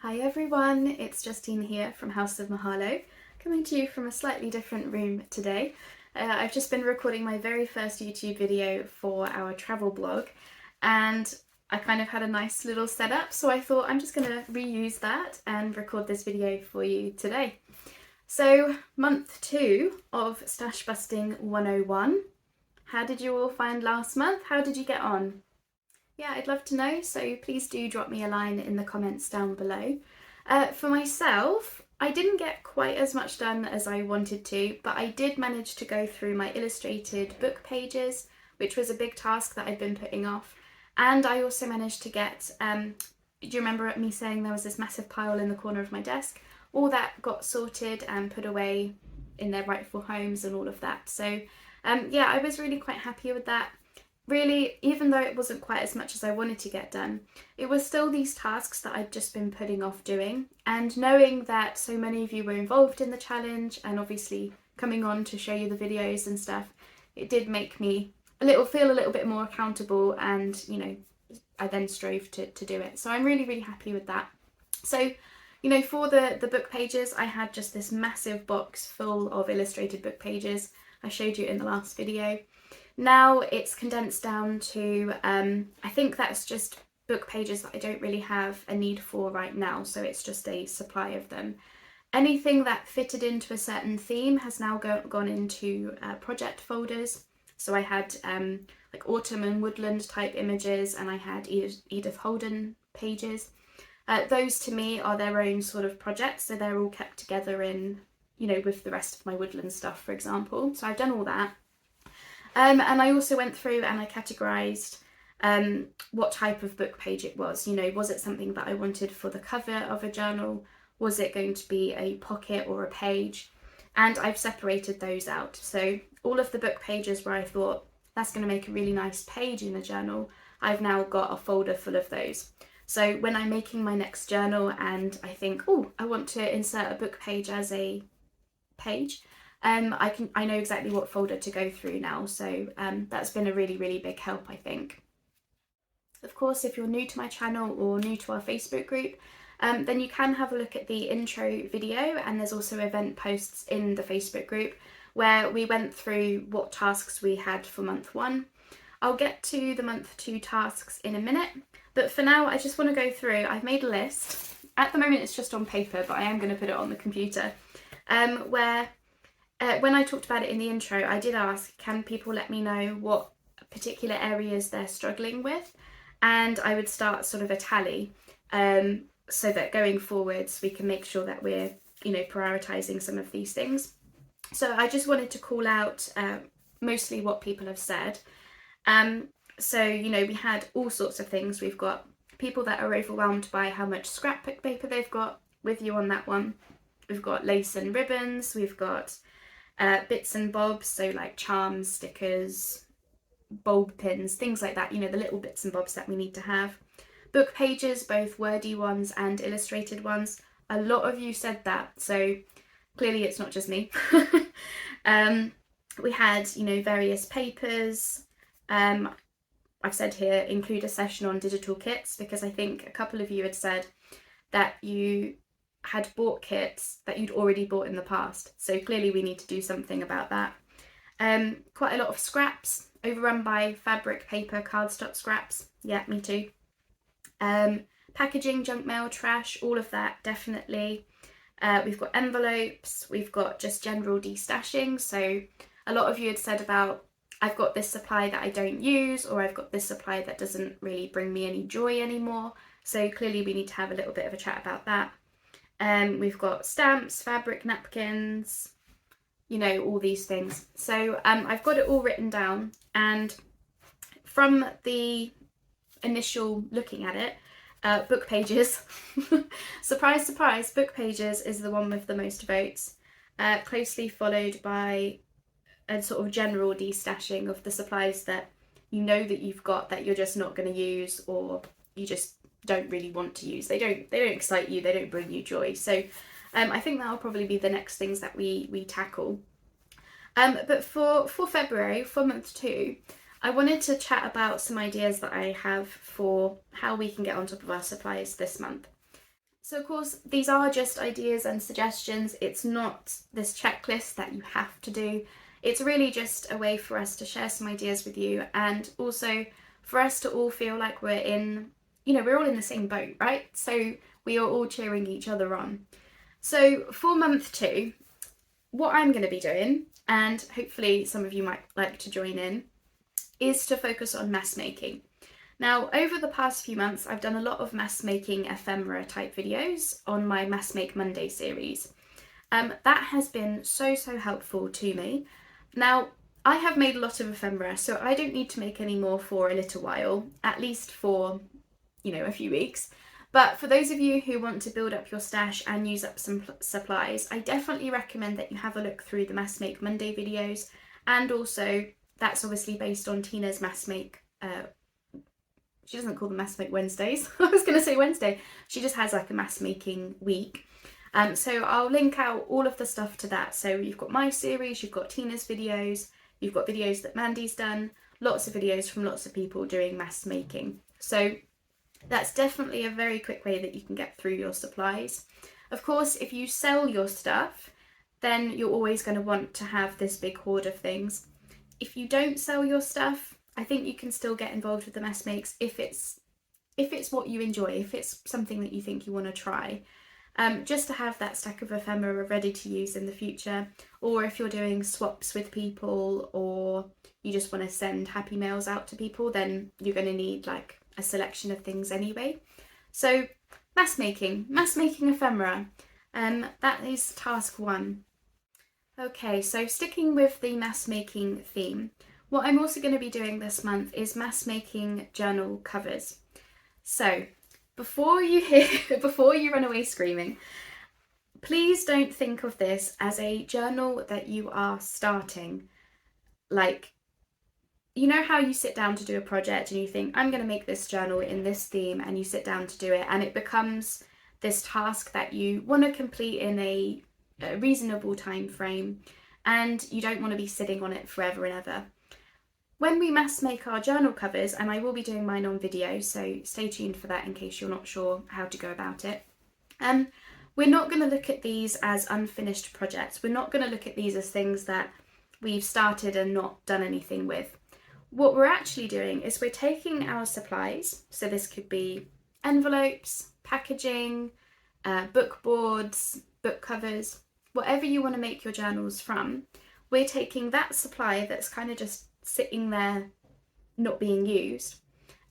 Hi everyone, it's Justine here from House of Mahalo, coming to you from a slightly different room today. I've just been recording my very first YouTube video for our travel blog, and I kind of had a nice little setup, so I thought I'm just going to reuse that and record this video for you today. So, month 2 of Stashbusting 101. How did you all find last month? How did you get on? Yeah, I'd love to know, so please do drop me a line in the comments down below. For myself, I didn't get quite as much done as I wanted to, but I did manage to go through my illustrated book pages, which was a big task that I'd been putting off. And I also managed to get, do you remember me saying there was this massive pile in the corner of my desk? All that got sorted and put away in their rightful homes and all of that. So yeah, I was really quite happy with that. Really, even though it wasn't quite as much as I wanted to get done, it was still these tasks that I'd just been putting off doing. And knowing that so many of you were involved in the challenge and obviously coming on to show you the videos and stuff, it did make me feel a little bit more accountable, and I then strove to do it. So I'm really, really happy with that. So, for the book pages, I had just this massive box full of illustrated book pages. I showed you in the last video. Now it's condensed down to, I think that's just book pages that I don't really have a need for right now, so it's just a supply of them. Anything that fitted into a certain theme has now gone into project folders. So I had like autumn and woodland type images, and I had Edith Holden pages. Those to me are their own sort of projects, so they're all kept together in, with the rest of my woodland stuff, for example. So I've done all that. And I also went through and I categorised what type of book page it was. Was it something that I wanted for the cover of a journal? Was it going to be a pocket or a page? And I've separated those out. So all of the book pages where I thought that's going to make a really nice page in a journal, I've now got a folder full of those. So when I'm making my next journal and I think, oh, I want to insert a book page as a page, I know exactly what folder to go through now, so that's been a really, really big help, I think. Of course, if you're new to my channel or new to our Facebook group, then you can have a look at the intro video, and there's also event posts in the Facebook group where we went through what tasks we had for month 1. I'll get to the month 2 tasks in a minute, but for now I just want to go through. I've made a list. At the moment it's just on paper, but I am going to put it on the computer, where when I talked about it in the intro, I did ask, can people let me know what particular areas they're struggling with? And I would start sort of a tally, so that going forwards we can make sure that we're, prioritising some of these things. So I just wanted to call out mostly what people have said. So, we had all sorts of things. We've got people that are overwhelmed by how much scrapbook paper they've got, with you on that one. We've got lace and ribbons, we've got bits and bobs, so like charms, stickers, bulb pins, things like that, the little bits and bobs that we need to have. Book pages, both wordy ones and illustrated ones. A lot of you said that, so clearly it's not just me. We had, various papers. I've said here, include a session on digital kits, because I think a couple of you had said that you had bought kits that you'd already bought in the past, so clearly we need to do something about that. Quite a lot of scraps, overrun by fabric, paper, cardstock scraps. Yeah, me too. Packaging, junk mail, trash, all of that, definitely. We've got envelopes, we've got just general destashing. So a lot of you had said about, I've got this supply that I don't use, or I've got this supply that doesn't really bring me any joy anymore. So clearly we need to have a little bit of a chat about that. We've got stamps, fabric napkins, all these things. So I've got it all written down, and from the initial looking at it, book pages, surprise, surprise, book pages is the one with the most votes, closely followed by a sort of general destashing of the supplies that that you've got that you're just not going to use, or you just don't really want to use. They don't excite you, they don't bring you joy. So I think that'll probably be the next things that we tackle. But for February, for month 2, I wanted to chat about some ideas that I have for how we can get on top of our supplies this month. So of course, these are just ideas and suggestions. It's not this checklist that you have to do. It's really just a way for us to share some ideas with you, and also for us to all feel like we're in, we're all in the same boat, right? So we are all cheering each other on. So for month 2, what I'm going to be doing, and hopefully some of you might like to join in, is to focus on mass making. Now, over the past few months, I've done a lot of mass making ephemera type videos on my Mass Make Monday series. That has been so helpful to me. Now, I have made a lot of ephemera, so I don't need to make any more for a little while, at least for, a few weeks. But for those of you who want to build up your stash and use up some supplies, I definitely recommend that you have a look through the Mass Make Monday videos, and also that's obviously based on Tina's Mass Make she doesn't call them Mass Make Wednesdays. I was going to say Wednesday. She just has like a mass making week. So I'll link out all of the stuff to that. So you've got my series, you've got Tina's videos, you've got videos that Mandy's done, lots of videos from lots of people doing mass making. So that's definitely a very quick way that you can get through your supplies. Of course, if you sell your stuff, then you're always going to want to have this big hoard of things. If you don't sell your stuff, I think you can still get involved with the mass makes if it's what you enjoy, if it's something that you think you want to try. Just to have that stack of ephemera ready to use in the future, or if you're doing swaps with people, or you just want to send happy mails out to people, then you're going to need like a selection of things anyway. So mass making ephemera, that is task 1. Okay, so sticking with the mass making theme, what I'm also going to be doing this month is mass making journal covers. So before you run away screaming, please don't think of this as a journal that you are starting. Like, you know how you sit down to do a project and you think, I'm going to make this journal in this theme, and you sit down to do it, and it becomes this task that you want to complete in a reasonable time frame, and you don't want to be sitting on it forever and ever. When we mass make our journal covers, and I will be doing mine on video, so stay tuned for that in case you're not sure how to go about it, we're not going to look at these as unfinished projects. We're not going to look at these as things that we've started and not done anything with. What we're actually doing is we're taking our supplies, so this could be envelopes, packaging, book boards, book covers, whatever you want to make your journals from. We're taking that supply that's kind of just sitting there not being used,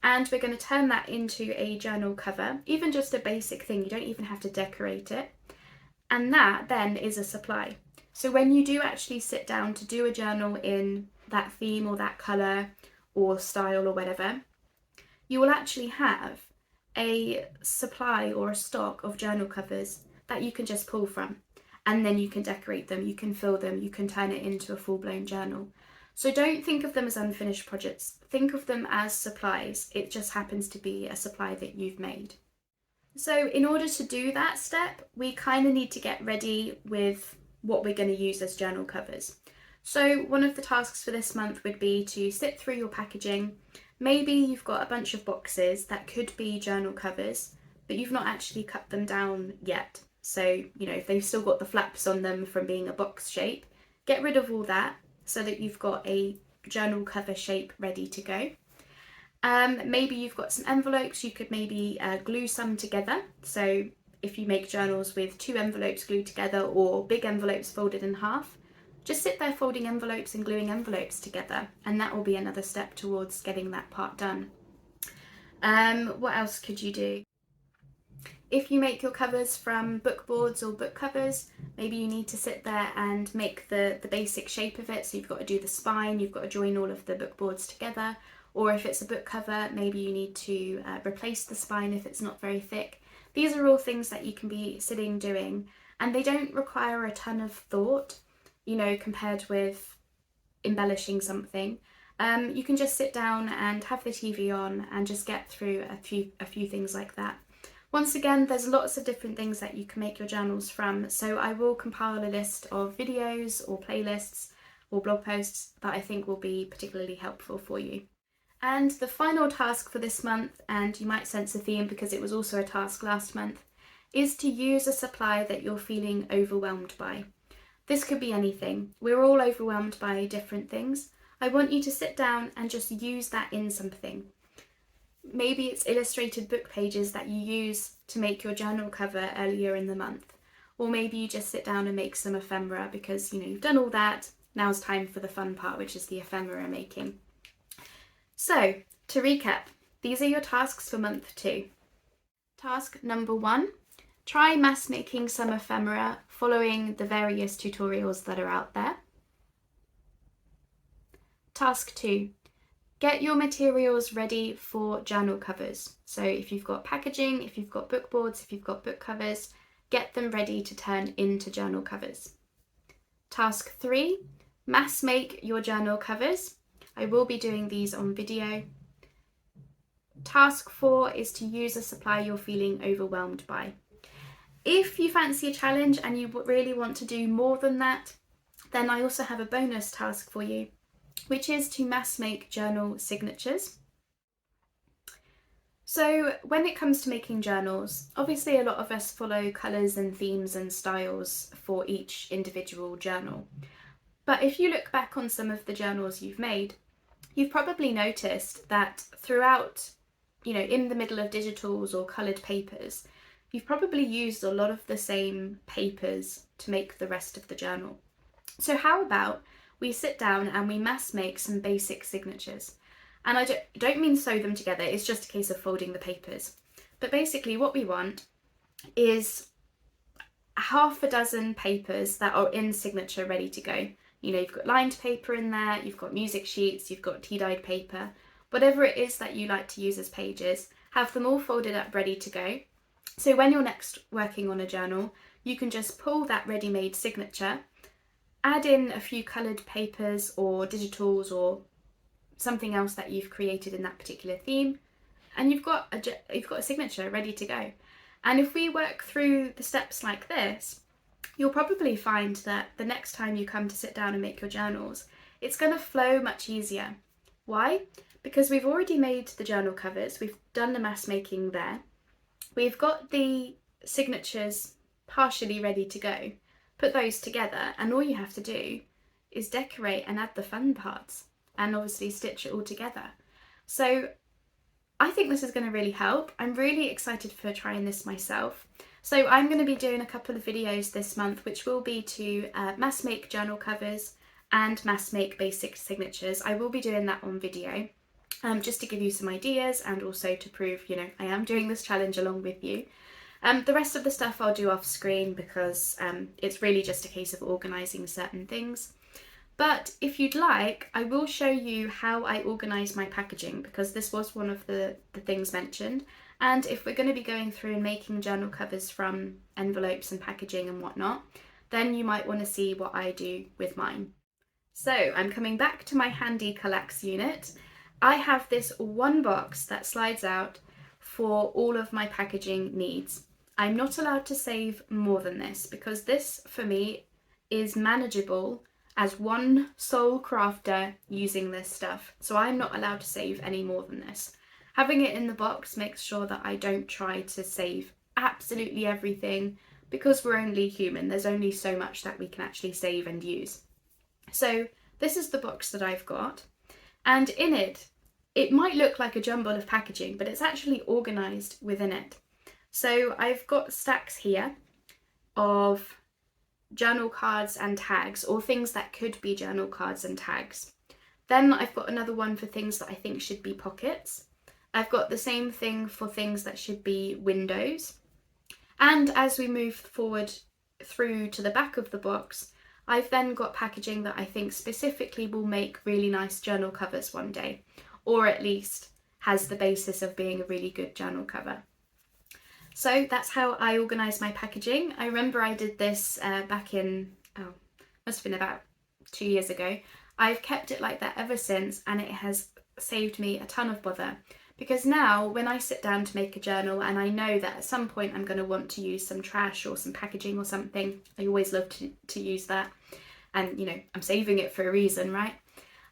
and we're going to turn that into a journal cover, even just a basic thing. You don't even have to decorate it, and that then is a supply. So when you do actually sit down to do a journal in that theme or that colour or style or whatever, you will actually have a supply or a stock of journal covers that you can just pull from, and then you can decorate them, you can fill them, you can turn it into a full-blown journal. So don't think of them as unfinished projects, think of them as supplies. It just happens to be a supply that you've made. So in order to do that step, we kind of need to get ready with what we're going to use as journal covers. So one of the tasks for this month would be to sit through your packaging. Maybe you've got a bunch of boxes that could be journal covers, but you've not actually cut them down yet. So, if they've still got the flaps on them from being a box shape, get rid of all that so that you've got a journal cover shape ready to go. Maybe you've got some envelopes, you could maybe glue some together. So if you make journals with 2 envelopes glued together, or big envelopes folded in half, just sit there folding envelopes and gluing envelopes together, and that will be another step towards getting that part done. What else could you do? If you make your covers from book boards or book covers, maybe you need to sit there and make the basic shape of it. So you've got to do the spine, you've got to join all of the book boards together. Or if it's a book cover, maybe you need to replace the spine if it's not very thick. These are all things that you can be sitting doing, and they don't require a ton of thought, compared with embellishing something. You can just sit down and have the TV on and just get through a few things like that. Once again, there's lots of different things that you can make your journals from, so I will compile a list of videos or playlists or blog posts that I think will be particularly helpful for you. And the final task for this month, and you might sense a theme because it was also a task last month, is to use a supply that you're feeling overwhelmed by. This could be anything. We're all overwhelmed by different things. I want you to sit down and just use that in something. Maybe it's illustrated book pages that you use to make your journal cover earlier in the month. Or maybe you just sit down and make some ephemera because, you've done all that. Now's time for the fun part, which is the ephemera making. So, to recap, these are your tasks for month 2. Task number 1, try mass making some ephemera following the various tutorials that are out there. Task 2, get your materials ready for journal covers. So if you've got packaging, if you've got book boards, if you've got book covers, get them ready to turn into journal covers. Task 3, mass make your journal covers. I will be doing these on video. Task 4 is to use a supply you're feeling overwhelmed by. If you fancy a challenge and you really want to do more than that, then I also have a bonus task for you, which is to mass make journal signatures. So when it comes to making journals, obviously a lot of us follow colours and themes and styles for each individual journal. But if you look back on some of the journals you've made, you've probably noticed that throughout, in the middle of digitals or coloured papers, you've probably used a lot of the same papers to make the rest of the journal. So how about we sit down and we mass make some basic signatures? And I don't mean sew them together, it's just a case of folding the papers. But basically what we want is half a dozen papers that are in signature ready to go. You've got lined paper in there, you've got music sheets, you've got tea-dyed paper, whatever it is that you like to use as pages, have them all folded up ready to go. So when you're next working on a journal, you can just pull that ready-made signature, add in a few coloured papers or digitals or something else that you've created in that particular theme, and you've got a signature ready to go. And if we work through the steps like this, you'll probably find that the next time you come to sit down and make your journals, it's going to flow much easier. Why? Because we've already made the journal covers, we've done the mass making there, we've got the signatures partially ready to go. Put those together and all you have to do is decorate and add the fun parts and obviously stitch it all together. So I think this is going to really help. I'm really excited for trying this myself. So I'm going to be doing a couple of videos this month which will be to mass make journal covers and mass make basic signatures. I will be doing that on video just to give you some ideas and also to prove, I am doing this challenge along with you. The rest of the stuff I'll do off screen because it's really just a case of organising certain things. But if you'd like, I will show you how I organise my packaging because this was one of the things mentioned. And if we're going to be going through and making journal covers from envelopes and packaging and whatnot, then you might want to see what I do with mine. So I'm coming back to my handy Kallax unit. I have this one box that slides out for all of my packaging needs. I'm not allowed to save more than this because this for me is manageable as one sole crafter using this stuff. So I'm not allowed to save any more than this. Having it in the box makes sure that I don't try to save absolutely everything because we're only human. There's only so much that we can actually save and use. So this is the box that I've got, and in it, it might look like a jumble of packaging, but it's actually organised within it. So I've got stacks here of journal cards and tags, or things that could be journal cards and tags. Then I've got another one for things that I think should be pockets. I've got the same thing for things that should be windows. And as we move forward through to the back of the box, I've then got packaging that I think specifically will make really nice journal covers one day, or at least has the basis of being a really good journal cover. So that's how I organise my packaging. I remember I did this back in, must have been about 2 years ago. I've kept it like that ever since, and it has saved me a ton of bother. Because now when I sit down to make a journal and I know that at some point I'm going to want to use some trash or some packaging or something, I always love to use that. And I'm saving it for a reason, right?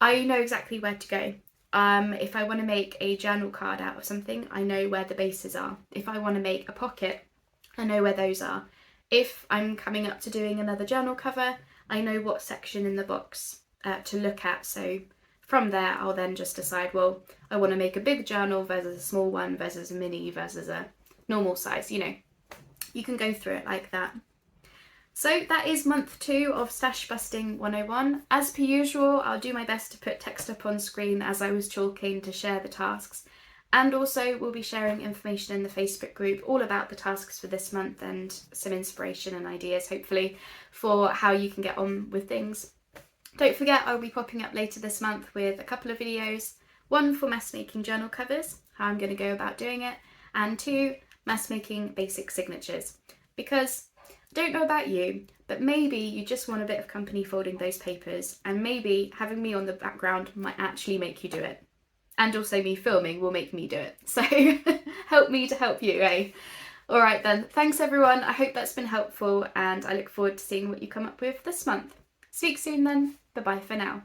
I know exactly where to go. If I want to make a journal card out of something, I know where the bases are. If I want to make a pocket, I know where those are. If I'm coming up to doing another journal cover, I know what section in the box to look at. So from there, I'll then just decide, well, I want to make a big journal versus a small one versus a mini versus a normal size. You know, you can go through it like that. So that is month 2 of Stashbusting 101. As per usual, I'll do my best to put text up on screen as I was talking to share the tasks. And also we'll be sharing information in the Facebook group all about the tasks for this month and some inspiration and ideas, hopefully, for how you can get on with things. Don't forget, I'll be popping up later this month with a couple of videos. 1 for mass making journal covers, how I'm going to go about doing it, and 2, mass making basic signatures. Because I don't know about you, but maybe you just want a bit of company folding those papers, and maybe having me on the background might actually make you do it. And also me filming will make me do it. So help me to help you, eh? Alright then, thanks everyone. I hope that's been helpful, and I look forward to seeing what you come up with this month. Speak soon then. Bye bye for now.